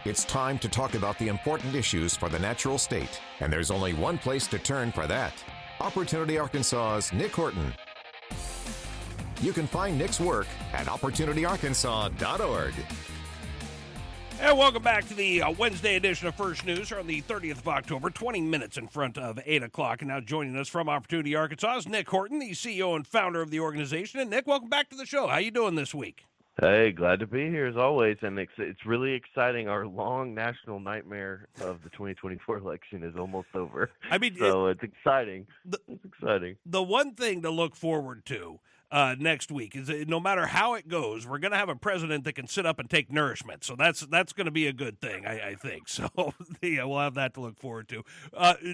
It's time to talk about the important issues for the natural state, and there's only one place to turn for that. Opportunity Arkansas's Nic Horton. You can find Nic's work at opportunityarkansas.org. And welcome back to the Wednesday edition of First News here on the 30th of October, 20 minutes in front of 8 o'clock. And now joining us from Opportunity Arkansas is Nic Horton, the CEO and founder of the organization. And Nic, welcome back to the show. How you doing this week? Hey, glad to be here as always, and it's really exciting. Our long national nightmare of the 2024 election is almost over. I mean, so it's exciting. It's exciting. The one thing to look forward to next week is that no matter how it goes, we're going to have a president that can sit up and take nourishment. So that's going to be a good thing, I think. So we'll have that to look forward to.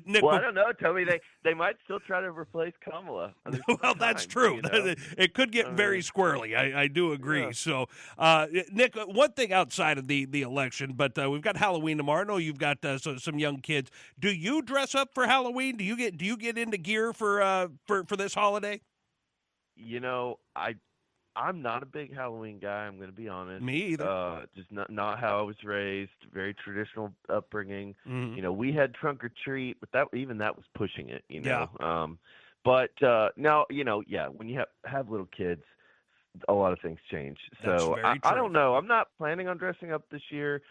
Nic, well, I don't know, Toby. They might still try to replace Kamala. Well, that's true. You know? It could get very squirrely. I do agree. Yeah. So, Nic, one thing outside of the election, but we've got Halloween tomorrow. I know you've got some young kids. Do you dress up for Halloween? Do you get into gear for this holiday? You know, I'm not a big Halloween guy. I'm going to be honest. Me either. Just not how I was raised. Very traditional upbringing. Mm-hmm. You know, we had trunk or treat, but that was pushing it. You know. Yeah. But now, you know, yeah, when you have little kids, a lot of things change. So I don't know. I'm not planning on dressing up this year.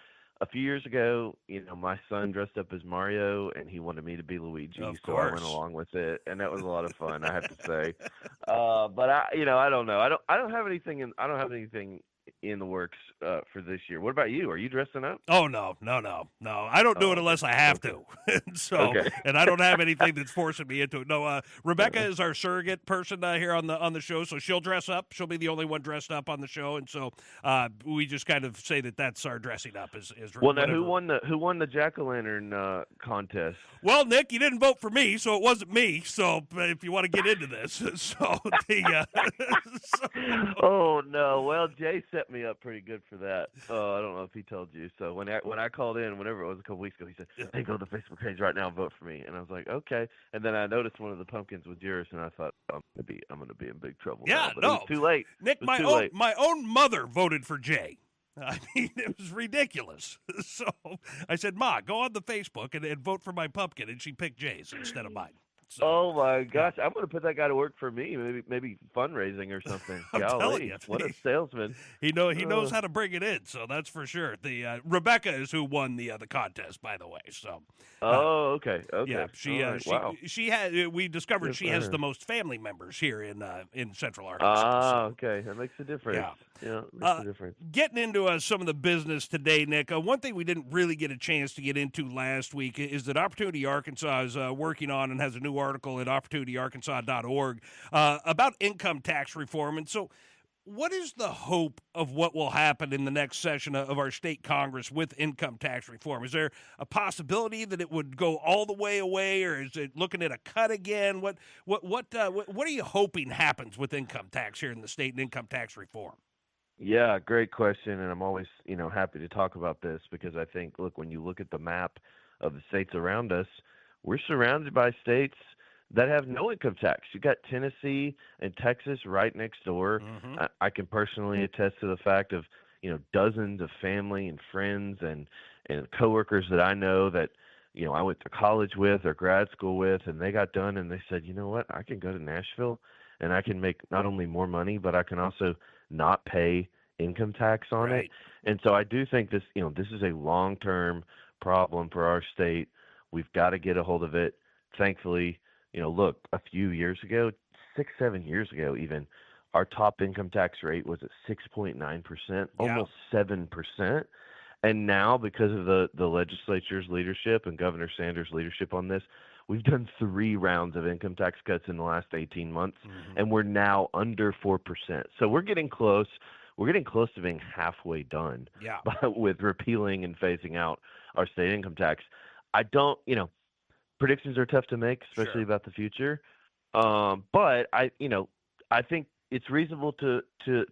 A few years ago, you know, my son dressed up as Mario, and he wanted me to be Luigi, so I went along with it, and that was a lot of fun, I have to say. But I don't know. I don't have anything in the works for this year. What about you? Are you dressing up? Oh no! I don't do it unless I have to. And I don't have anything that's forcing me into it. No, Rebecca is our surrogate person here on the show, so she'll dress up. She'll be the only one dressed up on the show, and so we just kind of say that's our dressing up. Is well, now who won the jack-o'-lantern contest? Well, Nic, you didn't vote for me, so it wasn't me. So if you want to get into this, Oh no! Well, Jay set me up pretty good for that. I don't know if he told you. So when I called in, whenever it was a couple weeks ago, he said, "Hey, go to the Facebook page right now and vote for me." And I was like, "Okay." And then I noticed one of the pumpkins was yours, and I thought, I'm gonna be in big trouble. Yeah, now. But it was too late. Nic, my own mother voted for Jay. I mean, it was ridiculous. So I said, "Ma, go on the Facebook and vote for my pumpkin," and she picked Jay's instead of mine. So, oh my gosh, I'm going to put that guy to work for me. Maybe fundraising or something. I'm telling you, what a salesman! He knows how to bring it in. So that's for sure. The Rebecca is who won the contest, by the way. So. Okay. Yeah, she had. We discovered she has the most family members here in Central Arkansas. Okay, that makes a difference. Yeah, makes a difference. Getting into some of the business today, Nic. One thing we didn't really get a chance to get into last week is that Opportunity Arkansas is working on and has a new article at opportunityarkansas.org about income tax reform. And so what is the hope of what will happen in the next session of our state Congress with income tax reform? Is there a possibility that it would go all the way away, or is it looking at a cut again? What are you hoping happens with income tax here in the state and income tax reform? Yeah, great question, and I'm always, happy to talk about this because I think, look, when you look at the map of the states around us, we're surrounded by states that have no income tax. You got Tennessee and Texas right next door. Mm-hmm. I can personally attest to the fact of, dozens of family and friends and coworkers that I know that, I went to college with or grad school with, and they got done and they said, you know what, I can go to Nashville and I can make not only more money, but I can also not pay income tax on it. And so I do think this, this is a long-term problem for our state. We've got to get a hold of it. Thankfully, look, a few years ago, 6-7 years ago even, our top income tax rate was at 6.9%, almost 7%. And now, because of the legislature's leadership and Governor Sanders' leadership on this, we've done 3 rounds of income tax cuts in the last 18 months, and we're now under 4%. So we're getting close. We're getting close to being halfway done with repealing and phasing out our state income tax. I don't, predictions are tough to make, especially about the future. But I think it's reasonable to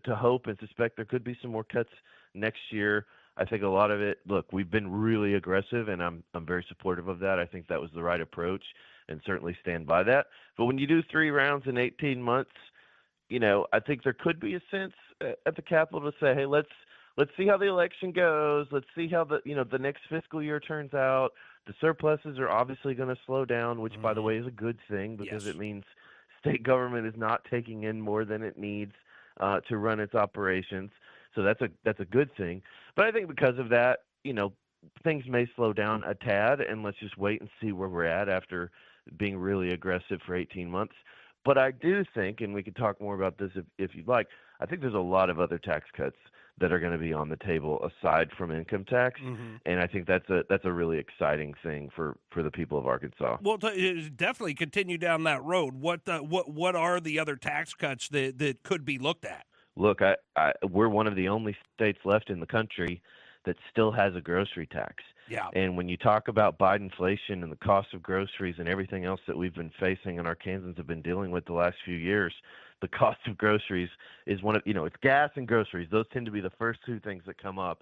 hope and suspect there could be some more cuts next year. I think a lot of it, look, we've been really aggressive, and I'm very supportive of that. I think that was the right approach and certainly stand by that. But when you do 3 rounds in 18 months, I think there could be a sense at the Capitol to say, hey, let's let's see how the election goes. Let's see how the next fiscal year turns out. The surpluses are obviously going to slow down, which, by the way, is a good thing because Yes. it means state government is not taking in more than it needs to run its operations. So that's a good thing. But I think because of that, things may slow down a tad, and let's just wait and see where we're at after being really aggressive for 18 months. But I do think, and we could talk more about this if you'd like, I think there's a lot of other tax cuts that are going to be on the table aside from income tax, and I think that's a really exciting thing for the people of Arkansas. Well, definitely continue down that road. What are the other tax cuts that could be looked at? Look, we're one of the only states left in the country that still has a grocery tax. Yeah. And when you talk about Bidenflation and the cost of groceries and everything else that we've been facing and Arkansans have been dealing with the last few years, the cost of groceries is one of, it's gas and groceries. Those tend to be the first two things that come up.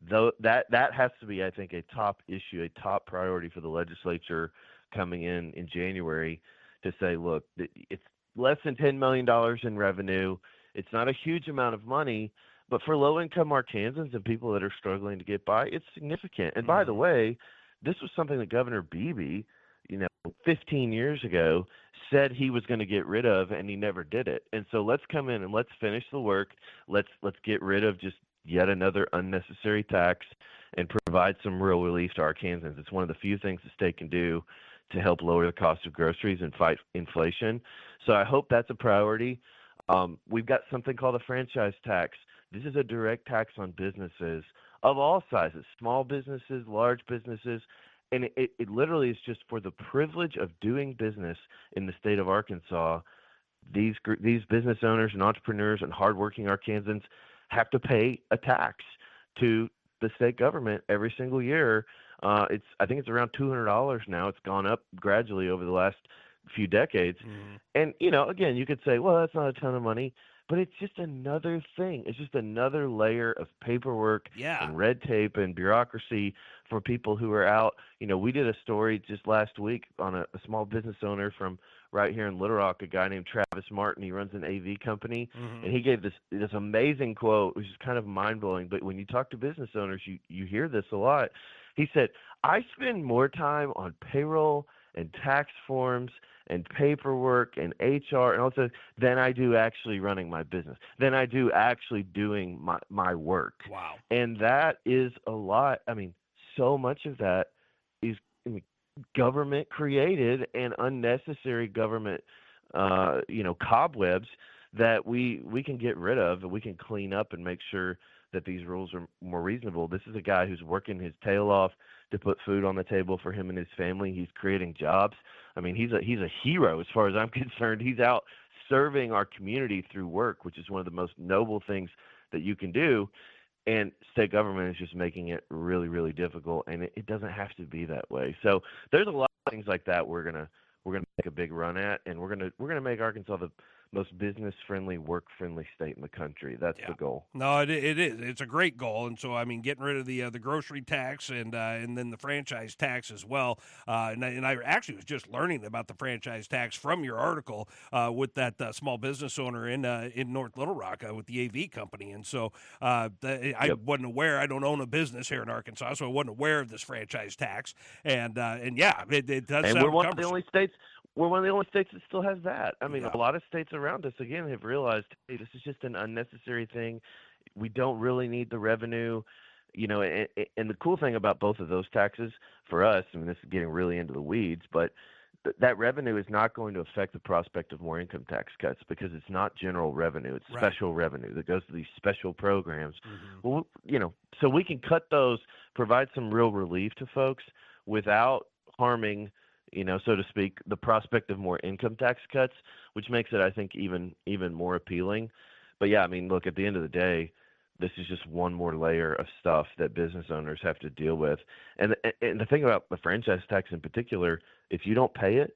Though that has to be, I think, a top issue, a top priority for the legislature coming in January to say, look, it's less than $10 million in revenue. It's not a huge amount of money, but for low-income Arkansans and people that are struggling to get by, it's significant. And by the way, this was something that Governor Beebe, 15 years ago, said he was going to get rid of, and he never did it. And so let's come in and let's finish the work. Let's get rid of just yet another unnecessary tax and provide some real relief to Arkansans. It's one of the few things the state can do to help lower the cost of groceries and fight inflation. So I hope that's a priority. We've got something called a franchise tax. This is a direct tax on businesses of all sizes, small businesses, large businesses, and it literally is just for the privilege of doing business in the state of Arkansas. These business owners and entrepreneurs and hardworking Arkansans have to pay a tax to the state government every single year. I think it's around $200 now. It's gone up gradually over the last few decades. And, again, you could say, well, that's not a ton of money, but it's just another thing. It's just another layer of paperwork and red tape and bureaucracy for people who are out. We did a story just last week on a small business owner from right here in Little Rock, a guy named Travis Martin. He runs an AV company, and he gave this amazing quote, which is kind of mind-blowing. But when you talk to business owners, you hear this a lot. He said, I spend more time on payroll and tax forms and paperwork and HR and also than I do actually running my business, than I do actually doing my work. Wow. And that is a lot. I mean, so much of that is government created and unnecessary government, cobwebs that we can get rid of, and we can clean up and make sure that these rules are more reasonable. This is a guy who's working his tail off to put food on the table for him and his family. He's creating jobs. I mean, he's a hero as far as I'm concerned. He's out serving our community through work, which is one of the most noble things that you can do. And state government is just making it really, really difficult, and it doesn't have to be that way. So there's a lot of things like that we're gonna make a big run at, and we're gonna make Arkansas the most business-friendly, work-friendly state in the country. That's the goal. No, it is. It's a great goal, and so I mean, getting rid of the grocery tax and then the franchise tax as well. And I actually was just learning about the franchise tax from your article with that small business owner in North Little Rock with the AV company, and so I wasn't aware. I don't own a business here in Arkansas, so I wasn't aware of this franchise tax. And yeah, it does. And sound we're one of the cumbersome. only states. We're one of the only states that still has that. I mean, a lot of states around us, again, have realized, hey, this is just an unnecessary thing. We don't really need the revenue, and the cool thing about both of those taxes for us, I mean, this is getting really into the weeds, but that revenue is not going to affect the prospect of more income tax cuts because it's not general revenue. It's special revenue that goes to these special programs. Well, so we can cut those, provide some real relief to folks without harming, so to speak, the prospect of more income tax cuts, which makes it, I think, even more appealing. But yeah, I mean, look, at the end of the day, this is just one more layer of stuff that business owners have to deal with. And the thing about the franchise tax in particular, if you don't pay it,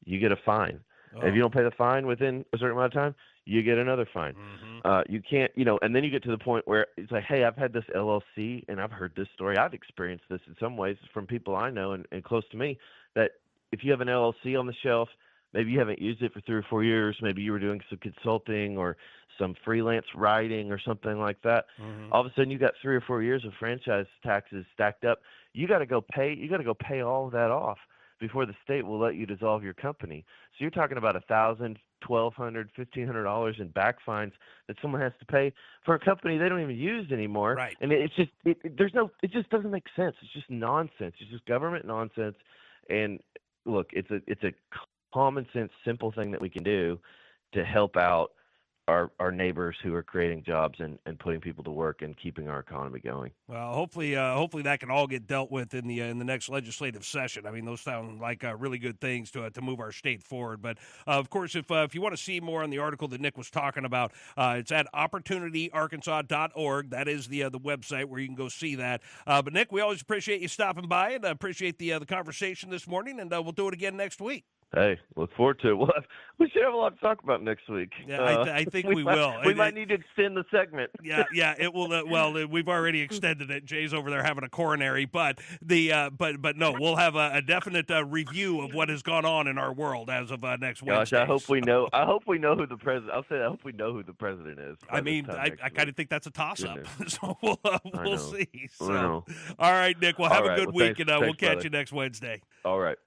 you get a fine. And if you don't pay the fine within a certain amount of time, you get another fine. You can't, and then you get to the point where it's like, hey, I've had this LLC, and I've heard this story. I've experienced this in some ways from people I know and close to me, that if you have an LLC on the shelf, maybe you haven't used it for 3 or 4 years. Maybe you were doing some consulting or some freelance writing or something like that. All of a sudden, you got 3 or 4 years of franchise taxes stacked up. You got to go pay all of that off before the state will let you dissolve your company. So you're talking about $1,000, $1,200, $1,500 in back fines that someone has to pay for a company they don't even use anymore. Right. And it just doesn't make sense. It's just nonsense. It's just government nonsense. And look, it's a common sense, simple thing that we can do to help out our neighbors who are creating jobs and putting people to work and keeping our economy going. Well, hopefully that can all get dealt with in the next legislative session. I mean, those sound like really good things to move our state forward. But of course, if you want to see more on the article that Nick was talking about, it's at opportunityarkansas.org. That is the website where you can go see that. But Nick, we always appreciate you stopping by and appreciate the conversation this morning, and we'll do it again next week. Hey, look forward to it. We should have a lot to talk about next week. Yeah, I think we will. We might need to extend the segment. Yeah, it will. Well, we've already extended it. Jay's over there having a coronary, but no, we'll have a definite review of what has gone on in our world as of next Wednesday. Gosh, I hope we know. I hope we know who the president. I'll say that. I hope we know who the president is. I mean, I kind of think that's a toss-up. So we'll see. So, all right, Nick. Well, have a good week, thanks, and we'll catch brother. you next Wednesday. All right.